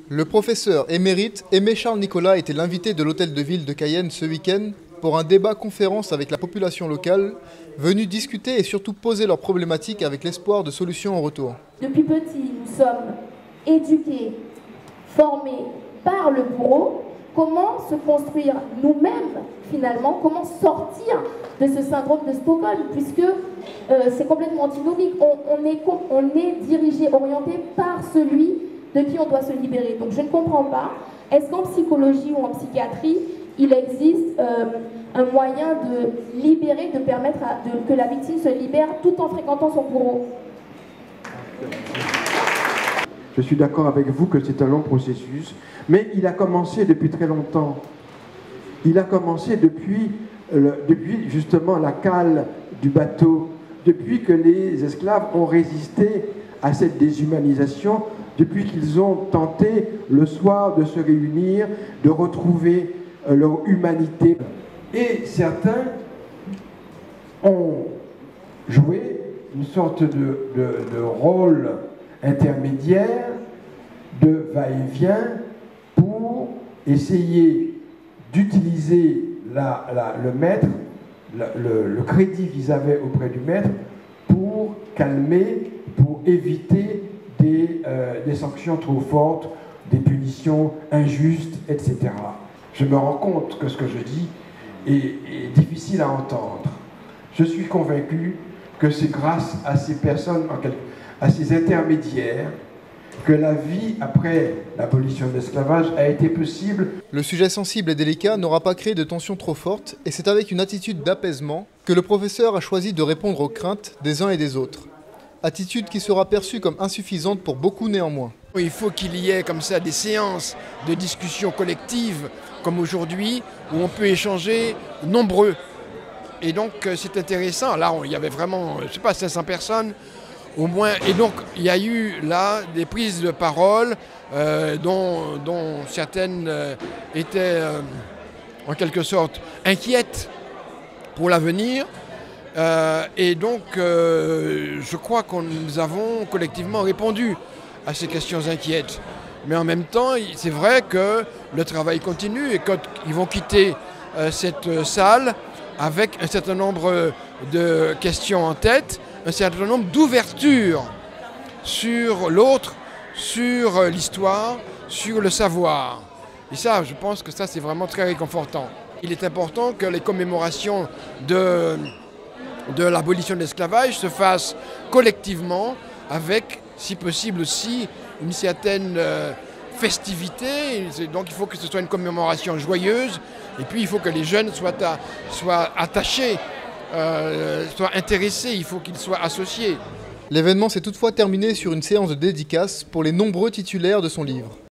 Le professeur émérite Aimé Charles Nicolas était l'invité de l'hôtel de ville de Cayenne ce week-end pour un débat-conférence avec la population locale, venue discuter et surtout poser leurs problématiques avec l'espoir de solutions en retour. Depuis petit, nous sommes éduqués, formés par le bourreau. Comment se construire nous-mêmes, finalement, comment sortir de ce syndrome de Stockholm, puisque c'est complètement antinomique. On est dirigé, orienté par celui de qui on doit se libérer. Donc je ne comprends pas, est-ce qu'en psychologie ou en psychiatrie, il existe un moyen de libérer, de permettre que la victime se libère tout en fréquentant son bourreau? Je suis d'accord avec vous que c'est un long processus, mais il a commencé depuis très longtemps. Il a commencé depuis justement la cale du bateau, depuis que les esclaves ont résisté à cette déshumanisation, depuis qu'ils ont tenté le soir de se réunir, de retrouver leur humanité. Et certains ont joué une sorte de rôle intermédiaire, de va-et-vient, pour essayer d'utiliser le maître, le crédit qu'ils avaient auprès du maître, pour calmer, pour éviter des sanctions trop fortes, des punitions injustes, etc. Je me rends compte que ce que je dis est difficile à entendre. Je suis convaincu que c'est grâce à ces personnes, à ces intermédiaires, que la vie après l'abolition de l'esclavage a été possible. Le sujet sensible et délicat n'aura pas créé de tensions trop fortes, et c'est avec une attitude d'apaisement que le professeur a choisi de répondre aux craintes des uns et des autres. Attitude qui sera perçue comme insuffisante pour beaucoup néanmoins. Il faut qu'il y ait comme ça des séances de discussion collective, comme aujourd'hui, où on peut échanger nombreux. Et donc c'est intéressant, là il y avait vraiment, je ne sais pas, 500 personnes au moins. Et donc il y a eu là des prises de parole dont certaines étaient en quelque sorte inquiètes pour l'avenir. Et donc je crois que nous avons collectivement répondu à ces questions inquiètes. Mais en même temps, c'est vrai que le travail continue et qu'ils vont quitter cette salle avec un certain nombre de questions en tête, un certain nombre d'ouvertures sur l'autre, sur l'histoire, sur le savoir. Et ça, je pense que ça, c'est vraiment très réconfortant. Il est important que les commémorations de l'abolition de l'esclavage se fassent collectivement avec, si possible aussi, une certaine festivité. Donc il faut que ce soit une commémoration joyeuse et puis il faut que les jeunes soient attachés, soient intéressés, il faut qu'ils soient associés. L'événement s'est toutefois terminé sur une séance de dédicace pour les nombreux titulaires de son livre.